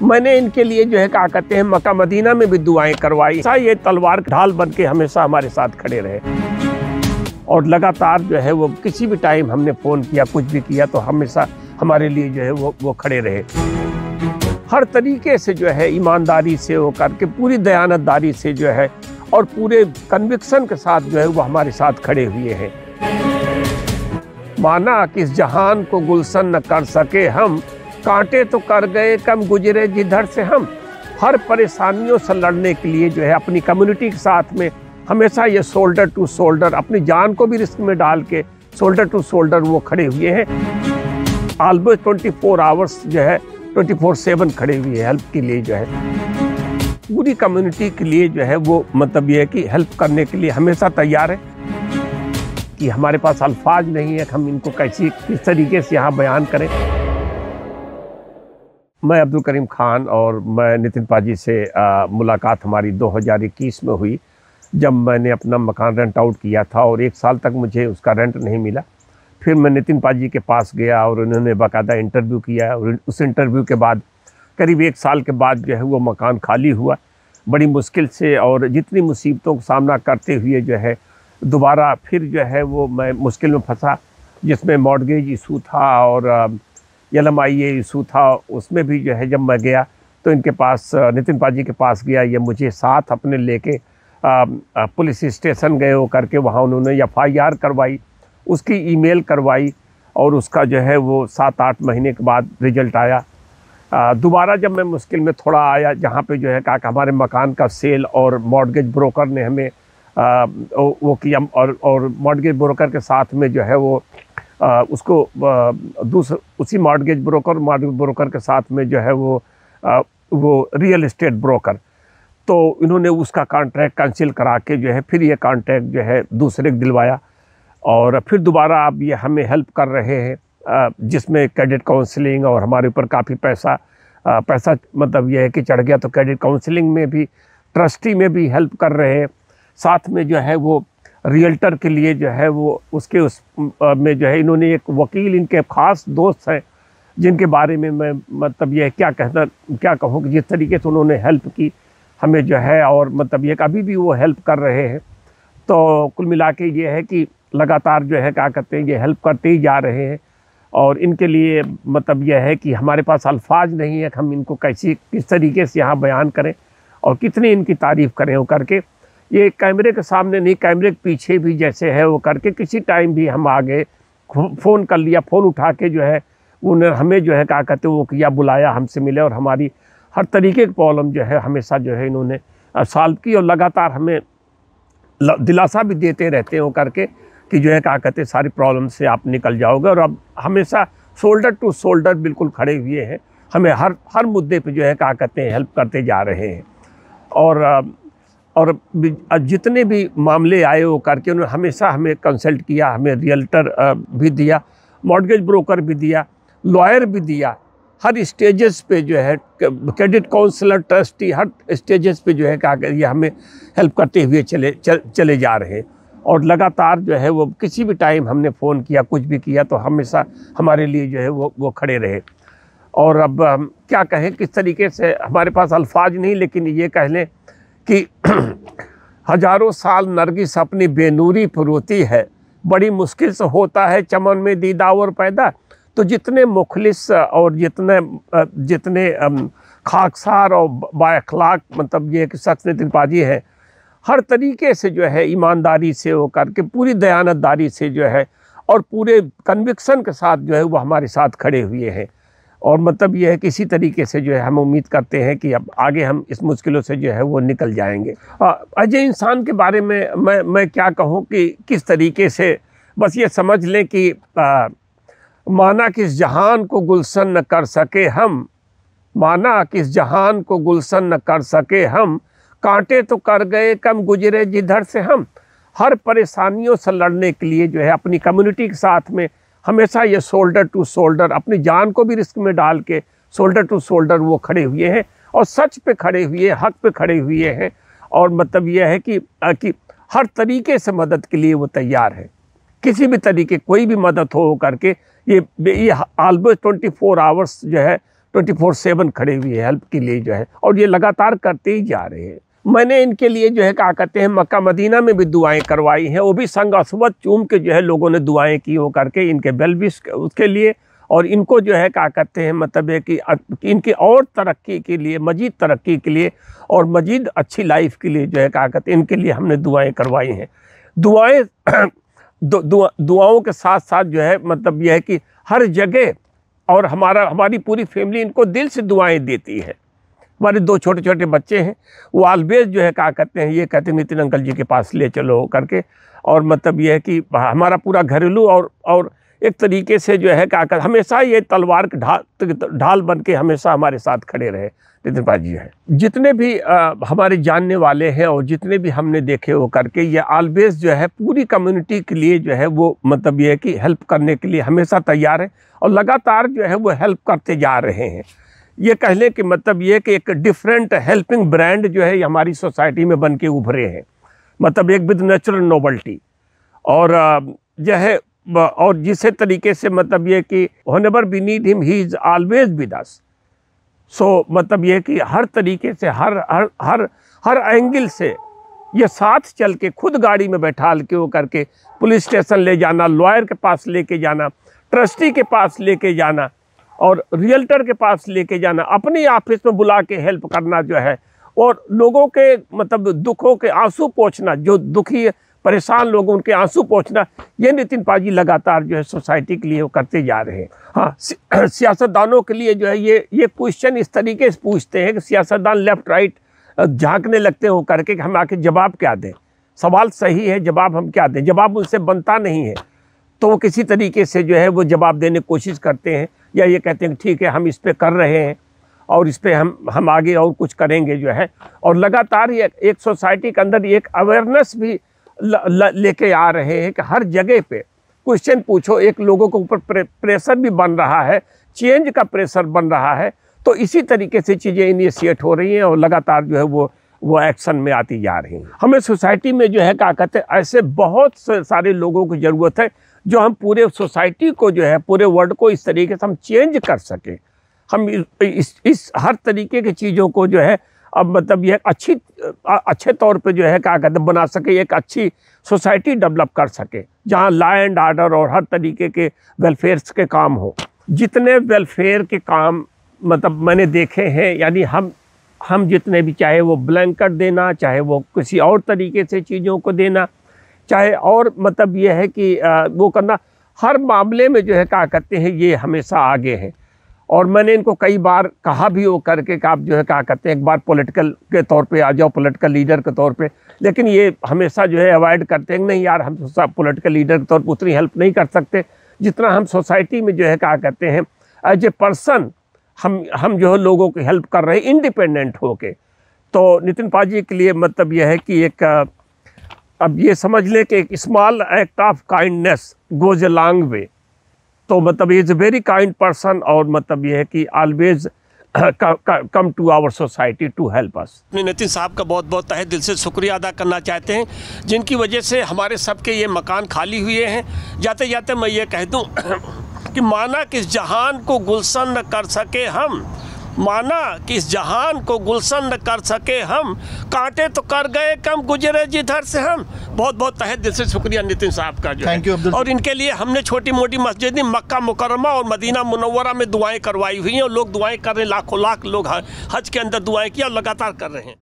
मैंने इनके लिए जो है क्या कहते हैं मक्का मदीना में भी दुआएं करवाई। ऐसा ये तलवार ढाल बन के हमेशा हमारे साथ खड़े रहे और लगातार जो है वो किसी भी टाइम हमने फ़ोन किया, कुछ भी किया तो हमेशा हमारे लिए जो है वो खड़े रहे। हर तरीके से जो है ईमानदारी से वो करके, पूरी दयानतदारी से जो है और पूरे कन्विक्शन के साथ जो है वो हमारे साथ खड़े हुए हैं। माना कि इस जहान को गुलशन न कर सके हम, कांटे तो कर गए कम गुजरे जिधर से हम। हर परेशानियों से लड़ने के लिए जो है अपनी कम्युनिटी के साथ में हमेशा ये शोल्डर टू शोल्डर, अपनी जान को भी रिस्क में डाल के शोल्डर टू शोल्डर वो खड़े हुए हैं। ऑलमोस्ट 24 आवर्स जो है 24/7 खड़े हुए हैं हेल्प के लिए जो है। पूरी कम्युनिटी के लिए जो है वो मतलब ये है कि हेल्प करने के लिए हमेशा तैयार है कि हमारे पास अल्फाज नहीं है कि हम इनको किस तरीके से यहाँ बयान करें। मैं अब्दुल करीम खान और मैं नितिन पाजी से मुलाकात हमारी 2021 में हुई, जब मैंने अपना मकान रेंट आउट किया था और 1 साल तक मुझे उसका रेंट नहीं मिला। फिर मैं नितिन पाजी के पास गया और उन्होंने बाकायदा इंटरव्यू किया और उस इंटरव्यू के बाद करीब 1 साल के बाद जो है वो मकान खाली हुआ। बड़ी मुश्किल से और जितनी मुसीबतों का सामना करते हुए जो है दोबारा फिर जो है वो मैं मुश्किल में फंसा, जिसमें मॉर्गेज इशू था और LMIA इशू था। उसमें भी जो है जब मैं गया तो इनके पास, नितिन पाजी के पास गया, ये मुझे साथ अपने लेके पुलिस स्टेशन गए हो करके वहाँ उन्होंने FIR करवाई, उसकी ईमेल करवाई और उसका जो है वो 7-8 महीने के बाद रिजल्ट आया। दोबारा जब मैं मुश्किल में थोड़ा आया, जहाँ पे जो है कहा कि हमारे मकान का सेल और मॉर्गेज ब्रोकर ने हमें वो किया और मॉर्गेज ब्रोकर के साथ में जो है वो उसको उसी मॉर्गेज ब्रोकर के साथ में जो है वो रियल एस्टेट ब्रोकर, तो इन्होंने उसका कॉन्ट्रैक्ट कैंसिल करा के जो है फिर ये कॉन्ट्रैक्ट जो है दूसरे को दिलवाया और फिर दोबारा अब ये हमें हेल्प कर रहे हैं, जिसमें क्रेडिट काउंसलिंग और हमारे ऊपर काफ़ी पैसा मतलब ये है कि चढ़ गया, तो क्रेडिट काउंसलिंग में भी, ट्रस्टी में भी हेल्प कर रहे हैं। साथ में जो है वो रियल्टर के लिए जो है वो उसके में जो है इन्होंने एक वकील, इनके ख़ास दोस्त हैं जिनके बारे में मैं मतलब ये क्या कहूँ कि जिस तरीके से उन्होंने हेल्प की हमें जो है, और मतलब ये अभी भी वो हेल्प कर रहे हैं। तो कुल मिला के ये है कि लगातार जो है क्या कहते हैं ये हेल्प करते ही जा रहे हैं और इनके लिए मतलब यह है कि हमारे पास अल्फाज नहीं है कि हम इनको किस तरीके से यहाँ बयान करें और कितनी इनकी तारीफ़ करें वो करके। ये कैमरे के सामने नहीं, कैमरे के पीछे भी जैसे है वो करके किसी टाइम भी हम आगे फ़ोन कर लिया, फ़ोन उठा के जो है उन्हें हमें जो है क्या कहते हैं वो किया, बुलाया, हमसे मिले और हमारी हर तरीके की प्रॉब्लम जो है हमेशा जो है इन्होंने सॉल्व की और लगातार हमें दिलासा भी देते रहते हैं वो करके कि जो है क्या कहते हैं सारी प्रॉब्लम से आप निकल जाओगे। और अब हमेशा शोल्डर टू शोल्डर बिल्कुल खड़े हुए हैं, हमें हर मुद्दे पे जो है क्या कहते हैं हेल्प करते जा रहे हैं। और जितने भी मामले आए वो करके उन्होंने हमेशा हमें कंसल्ट किया, हमें रियल्टर भी दिया, मॉर्गेज ब्रोकर भी दिया, लॉयर भी दिया। हर स्टेजेस पे जो है क्रेडिट काउंसलर, ट्रस्टी, हर स्टेजेस पे जो है क्या ये हमें हेल्प करते हुए चले जा रहे हैं। और लगातार जो है वो किसी भी टाइम हमने फ़ोन किया, कुछ भी किया तो हमेशा हमारे लिए जो है वो खड़े रहे। और अब हम क्या कहें, किस तरीके से, हमारे पास अल्फाज नहीं, लेकिन ये कह लें कि हजारों साल नरगिस अपनी बेनूरी पर रोती है, बड़ी मुश्किल से होता है चमन में दीदावर पैदा। तो जितने मुखलिस और जितने खाकसार और बाअखलाक मतलब ये कि शख्स नितिन पाजी हैं, हर तरीके से जो है ईमानदारी से वो करके, पूरी दयानतदारी से जो है और पूरे कन्विक्शन के साथ जो है वो हमारे साथ खड़े हुए हैं। और मतलब ये है कि इसी तरीके से जो है हम उम्मीद करते हैं कि अब आगे हम इस मुश्किलों से जो है वो निकल जाएंगे। अजय इंसान के बारे में मैं क्या कहूँ कि किस तरीके से, बस ये समझ लें कि माना कि इस जहान को गुलशन न कर सके हम, माना कि इस जहान को गुलशन न कर सके हम, कांटे तो कर गए कम गुजरे जिधर से हम। हर परेशानियों से लड़ने के लिए जो है अपनी कम्युनिटी के साथ में हमेशा ये शोल्डर टू शोल्डर, अपनी जान को भी रिस्क में डाल के शोल्डर टू शोल्डर वो खड़े हुए हैं और सच पे खड़े हुए, हक पे खड़े हुए हैं। और मतलब यह है कि हर तरीके से मदद के लिए वो तैयार है, किसी भी तरीके कोई भी मदद हो करके। ये ऑलमोस्ट 24 आवर्स जो है 24/7 खड़े हुए हैं हेल्प के लिए जो है, और ये लगातार करते ही जा रहे हैं। मैंने इनके लिए जो है क्या कहते हैं मक्का मदीना में भी दुआएं करवाई हैं, वो भी संग असवद चूम के जो है लोगों ने दुआएं की हो करके इनके वेलविश उसके लिए, और इनको जो है क्या कहते हैं मतलब है कि इनकी और तरक्की के लिए, मजीद तरक्की के लिए और मजीद अच्छी लाइफ के लिए जो है क्या कहते हैं इनके लिए हमने दुआएं करवाई हैं। दुआएं दुआओं के साथ साथ जो है मतलब यह है कि हर जगह, और हमारी पूरी फैमिली इनको दिल से दुआएं देती है। हमारे 2 छोटे छोटे बच्चे हैं, वो ऑलवेज जो है क्या कहते हैं ये कहते हैं नितिन अंकल जी के पास ले चलो करके, और मतलब ये है कि हमारा पूरा घरेलू और एक तरीके से जो है क्या कहते हमेशा ये तलवार के ढाल बन के हमेशा हमारे साथ खड़े रहे नितिन भाई जी है। जितने भी हमारे जानने वाले हैं और जितने भी हमने देखे वो करके, ये ऑलवेज जो है पूरी कम्युनिटी के लिए जो है वो मतलब ये है कि हेल्प करने के लिए हमेशा तैयार है, और लगातार जो है वो हेल्प करते जा रहे हैं। ये कहने कि मतलब ये कि एक डिफरेंट हेल्पिंग ब्रांड जो है हमारी सोसाइटी में बन के उभरे हैं, मतलब एक विद नेचुरल नोबल्टी, और जो है और जिस तरीके से मतलब ये कि whenever we need him he is always with us. So मतलब ये कि हर तरीके से हर एंगल से ये साथ चल के खुद गाड़ी में बैठा के वो करके पुलिस स्टेशन ले जाना, लॉयर के पास लेके जाना, ट्रस्टी के पास लेके जाना और रियल्टर के पास लेके जाना, अपनी ऑफिस में बुला के हेल्प करना जो है, और लोगों के मतलब दुखों के आंसू पोंछना, जो दुखी परेशान लोग उनके आंसू पोंछना, ये नितिन पाजी लगातार जो है सोसाइटी के लिए वो करते जा रहे हैं। हाँ, सियासतदानों के लिए जो है ये क्वेश्चन इस तरीके से पूछते हैं कि सियासतदान लेफ्ट राइट झांकने लगते हो करके कि हम आके जवाब क्या दें। सवाल सही है, जवाब हम क्या दें, जवाब उनसे बनता नहीं है, तो वो किसी तरीके से जो है वो जवाब देने की कोशिश करते हैं, या ये कहते हैं कि ठीक है हम इस पे कर रहे हैं और इस पे हम आगे और कुछ करेंगे जो है। और लगातार ये एक सोसाइटी के अंदर एक अवेयरनेस भी लेके आ रहे हैं कि हर जगह पे क्वेश्चन पूछो, एक लोगों के ऊपर प्रेशर भी बन रहा है, चेंज का प्रेशर बन रहा है। तो इसी तरीके से चीज़ें इनिशिएट हो रही हैं और लगातार जो है वो एक्शन में आती जा रही हैं। हमें सोसाइटी में जो है क्या कहते हैं ऐसे बहुत सारे लोगों की ज़रूरत है जो हम पूरे सोसाइटी को जो है पूरे वर्ल्ड को इस तरीके से हम चेंज कर सकें। हम इस हर तरीके की चीज़ों को जो है अब मतलब ये अच्छे तौर पे जो है क्या कहते हैं बना सके, एक अच्छी सोसाइटी डेवलप कर सके जहाँ लॉ एंड ऑर्डर और हर तरीके के वेलफेयर्स के काम हो। जितने वेलफेयर के काम मतलब मैंने देखे हैं, यानी हम जितने भी, चाहे वो ब्लैंकेट देना, चाहे वो किसी और तरीके से चीज़ों को देना, चाहे और मतलब ये है कि वो करना, हर मामले में जो है क्या कहते हैं ये हमेशा आगे हैं। और मैंने इनको कई बार कहा भी वो करके कि आप जो है क्या कहते हैं एक बार पॉलिटिकल के तौर पे आ जाओ, पॉलिटिकल लीडर के तौर पे, लेकिन ये हमेशा जो है अवॉइड करते हैं, नहीं यार हम पॉलिटिकल लीडर के तौर पर उतनी हेल्प नहीं कर सकते जितना हम सोसाइटी में जो है क्या कहते हैं एज ए पर्सन हम जो है लोगों की हेल्प कर रहे हैं इंडिपेंडेंट होके। तो नितिन पाजी के लिए मतलब यह है कि एक अब ये समझ ले कि एक small act of kindness goes a long way. तो मतलब is a very kind person, और मतलब ये है कि always come to our society to help us. Nitin साहब का बहुत बहुत तहे दिल से शुक्रिया अदा करना चाहते हैं, जिनकी वजह से हमारे सबके ये मकान खाली हुए हैं। जाते जाते मैं ये कह दूं कि माना कि इस जहान को गुलशन न कर सके हम, माना कि इस जहान को गुलशन न कर सके हम, कांटे तो कर गए कम गुजरे जिधर से हम। बहुत बहुत तहे दिल से शुक्रिया नितिन साहब का जो है। और इनके लिए हमने छोटी मोटी मस्जिद मक्का मुकर्रमा और मदीना मुनव्वरा में दुआएं करवाई हुई हैं, और लोग दुआएं कर रहे हैं, लाखों लाख लोग हज के अंदर दुआएं किया और लगातार कर रहे हैं।